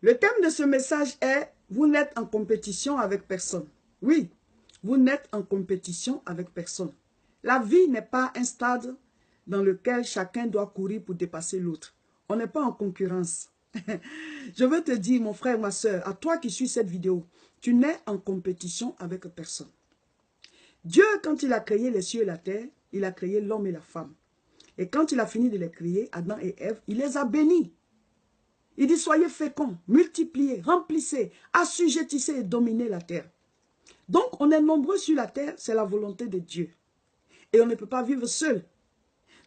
Le thème de ce message est « Vous n'êtes en compétition avec personne ». Oui, vous n'êtes en compétition avec personne. La vie n'est pas un stade dans lequel chacun doit courir pour dépasser l'autre. On n'est pas en concurrence. Je veux te dire, mon frère, ma soeur, à toi qui suis cette vidéo, tu n'es en compétition avec personne. Dieu, quand il a créé les cieux et la terre, il a créé l'homme et la femme. Et quand il a fini de les créer, Adam et Ève, il les a bénis. Il dit, soyez féconds, multipliez, remplissez, assujettissez et dominez la terre. Donc, on est nombreux sur la terre, c'est la volonté de Dieu. Et on ne peut pas vivre seul.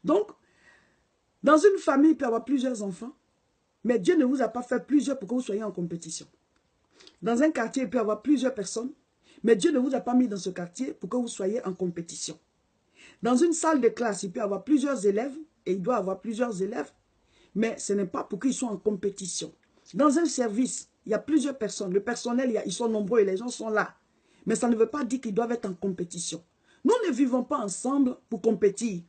Donc, dans une famille, il peut y avoir plusieurs enfants, mais Dieu ne vous a pas fait plusieurs pour que vous soyez en compétition. Dans un quartier, il peut y avoir plusieurs personnes, mais Dieu ne vous a pas mis dans ce quartier pour que vous soyez en compétition. Dans une salle de classe, il peut y avoir plusieurs élèves, et il doit y avoir plusieurs élèves, mais ce n'est pas pour qu'ils soient en compétition. Dans un service, il y a plusieurs personnes. Le personnel, ils sont nombreux et les gens sont là. Mais ça ne veut pas dire qu'ils doivent être en compétition. Nous ne vivons pas ensemble pour compétir.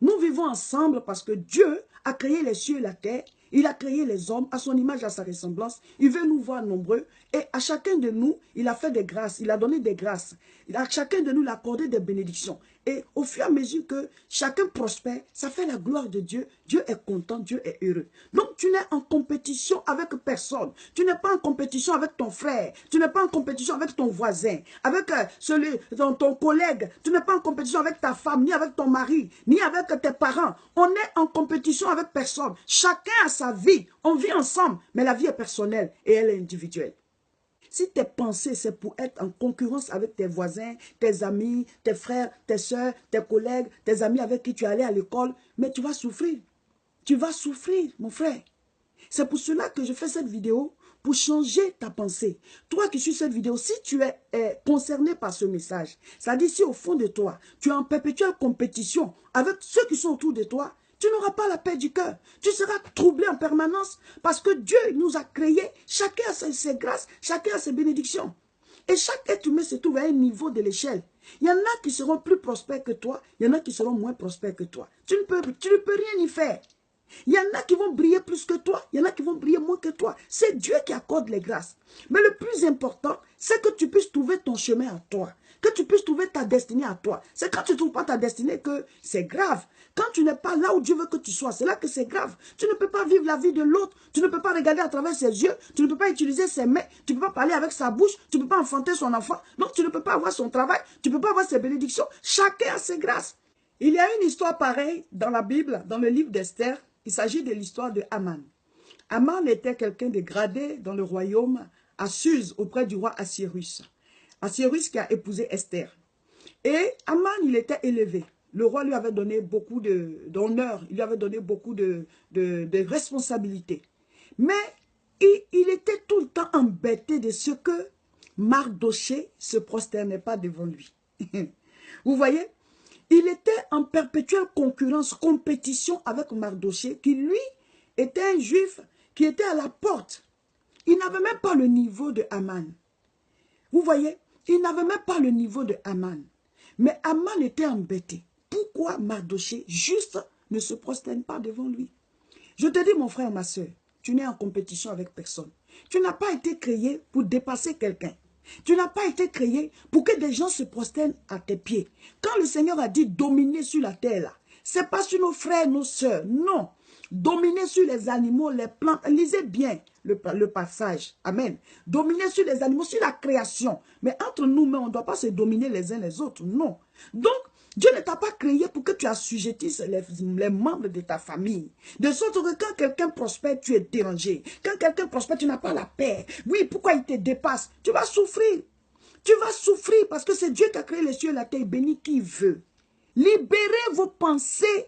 Nous vivons ensemble parce que Dieu a créé les cieux et la terre. Il a créé les hommes à son image, à sa ressemblance. Il veut nous voir nombreux. Et à chacun de nous, il a fait des grâces. Il a donné des grâces. À chacun de nous, il a accordé des bénédictions. Et au fur et à mesure que chacun prospère, ça fait la gloire de Dieu. Dieu est content, Dieu est heureux. Donc tu n'es en compétition avec personne. Tu n'es pas en compétition avec ton frère. Tu n'es pas en compétition avec ton voisin, avec ton collègue. Tu n'es pas en compétition avec ta femme, ni avec ton mari, ni avec tes parents. On est en compétition avec personne. Chacun a sa vie. On vit ensemble, mais la vie est personnelle et elle est individuelle. Si tes pensées, c'est pour être en concurrence avec tes voisins, tes amis, tes frères, tes soeurs, tes collègues, tes amis avec qui tu es allé à l'école, mais tu vas souffrir. Tu vas souffrir, mon frère. C'est pour cela que je fais cette vidéo, pour changer ta pensée. Toi qui suis cette vidéo, si tu es concerné par ce message, c'est-à-dire si au fond de toi, tu es en perpétuelle compétition avec ceux qui sont autour de toi, tu n'auras pas la paix du cœur. Tu seras troublé en permanence parce que Dieu nous a créés. Chacun a ses grâces, chacun a ses bénédictions. Et chaque être humain se trouve à un niveau de l'échelle. Il y en a qui seront plus prospères que toi, il y en a qui seront moins prospères que toi. Tu ne peux rien y faire. Il y en a qui vont briller plus que toi, il y en a qui vont briller moins que toi. C'est Dieu qui accorde les grâces. Mais le plus important, c'est que tu puisses trouver ton chemin à toi. Que tu puisses trouver ta destinée à toi. C'est quand tu ne trouves pas ta destinée que c'est grave. Quand tu n'es pas là où Dieu veut que tu sois, c'est là que c'est grave. Tu ne peux pas vivre la vie de l'autre. Tu ne peux pas regarder à travers ses yeux. Tu ne peux pas utiliser ses mains. Tu ne peux pas parler avec sa bouche. Tu ne peux pas enfanter son enfant. Donc tu ne peux pas avoir son travail. Tu ne peux pas avoir ses bénédictions. Chacun a ses grâces. Il y a une histoire pareille dans la Bible, dans le livre d'Esther. Il s'agit de l'histoire de Haman. Haman était quelqu'un de gradé dans le royaume à Suse, auprès du roi Assuérus. Assuérus qui a épousé Esther. Et Haman, il était élevé. Le roi lui avait donné beaucoup d'honneur, il lui avait donné beaucoup de responsabilités. Mais il était tout le temps embêté de ce que Mardoché ne se prosternait pas devant lui. Vous voyez? Il était en perpétuelle concurrence, compétition avec Mardoché, qui lui était un juif qui était à la porte. Il n'avait même pas le niveau de Haman. Vous voyez? Il n'avait même pas le niveau de Haman. Mais Haman était embêté. Pourquoi Mardoché, juste, ne se prosterne pas devant lui? Je te dis, mon frère, ma soeur, tu n'es en compétition avec personne. Tu n'as pas été créé pour dépasser quelqu'un. Tu n'as pas été créé pour que des gens se prosternent à tes pieds. Quand le Seigneur a dit dominer sur la terre, là, ce n'est pas sur nos frères, nos sœurs, non. Dominer sur les animaux, les plantes. Lisez bien le passage. Amen. Dominer sur les animaux, sur la création. Mais entre nous-mêmes, on ne doit pas se dominer les uns les autres. Non. Donc, Dieu ne t'a pas créé pour que tu assujettisses les membres de ta famille. De sorte que quand quelqu'un prospère, tu es dérangé. Quand quelqu'un prospère, tu n'as pas la paix. Oui, pourquoi il te dépasse? Tu vas souffrir. Tu vas souffrir parce que c'est Dieu qui a créé les cieux et la terre. Béni qui veut. Libérez vos pensées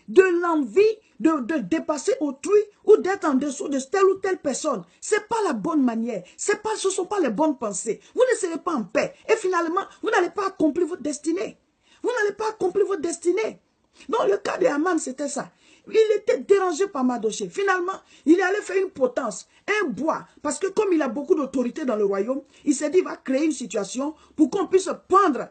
de l'envie de dépasser autrui ou d'être en dessous de telle ou telle personne. Ce n'est pas la bonne manière. Ce ne sont pas les bonnes pensées. Vous ne serez pas en paix. Et finalement, vous n'allez pas accomplir votre destinée. Vous n'allez pas accomplir votre destinée. Dans le cas de Haman, c'était ça. Il était dérangé par Mardoché. Finalement, il est allé faire une potence, un bois. Parce que comme il a beaucoup d'autorité dans le royaume, il s'est dit, il va créer une situation pour qu'on puisse prendre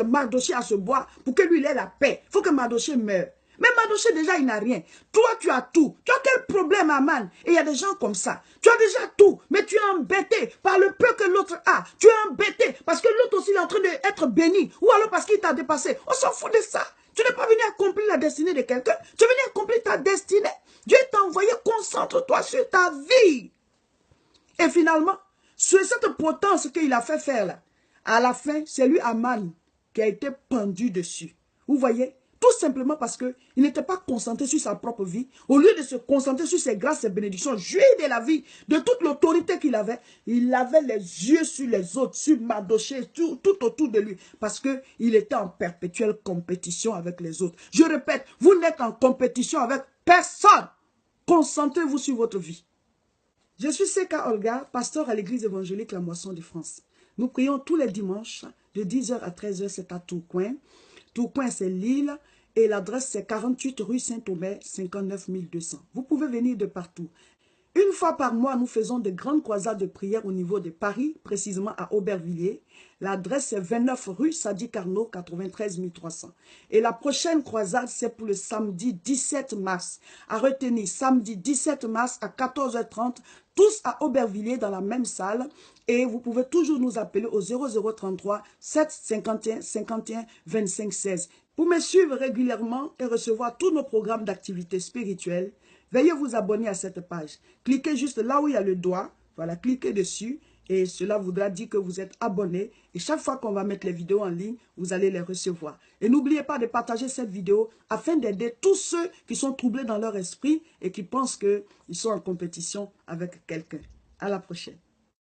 Mardoché à ce bois, pour que lui il ait la paix. Il faut que Mardoché meure. Mais Madoché, déjà, il n'a rien. Toi, tu as tout. Tu as quel problème, Aman? Et il y a des gens comme ça. Tu as déjà tout, mais tu es embêté par le peu que l'autre a. Tu es embêté parce que l'autre aussi il est en train d'être béni. Ou alors parce qu'il t'a dépassé. On s'en fout de ça. Tu n'es pas venu accomplir la destinée de quelqu'un. Tu es venu accomplir ta destinée. Dieu t'a envoyé, concentre-toi sur ta vie. Et finalement, sur cette potence qu'il a fait faire là, à la fin, c'est lui, Aman, qui a été pendu dessus. Vous voyez? Tout simplement parce qu'il n'était pas concentré sur sa propre vie. Au lieu de se concentrer sur ses grâces et bénédictions, jouir de la vie, de toute l'autorité qu'il avait, il avait les yeux sur les autres, sur Madoché, tout autour de lui. Parce qu'il était en perpétuelle compétition avec les autres. Je répète, vous n'êtes en compétition avec personne. Concentrez-vous sur votre vie. Je suis Seka Olga, pasteur à l'église évangélique La Moisson de France. Nous prions tous les dimanches de 10h à 13h, c'est à Tourcoing. Tourcoing, c'est Lille et l'adresse c'est 48 rue Saint-Omer, 59 200. Vous pouvez venir de partout. Une fois par mois, nous faisons de grandes croisades de prière au niveau de Paris, précisément à Aubervilliers. L'adresse est 29 rue Sadi Carnot, 93 300. Et la prochaine croisade, c'est pour le samedi 17 mars. À retenir, samedi 17 mars à 14h30, tous à Aubervilliers dans la même salle. Et vous pouvez toujours nous appeler au 0033 751 51 25 16. Pour me suivre régulièrement et recevoir tous nos programmes d'activité spirituelle, veuillez vous abonner à cette page. Cliquez juste là où il y a le doigt. Voilà, cliquez dessus. Et cela voudra dire que vous êtes abonné. Et chaque fois qu'on va mettre les vidéos en ligne, vous allez les recevoir. Et n'oubliez pas de partager cette vidéo afin d'aider tous ceux qui sont troublés dans leur esprit et qui pensent qu'ils sont en compétition avec quelqu'un. À la prochaine.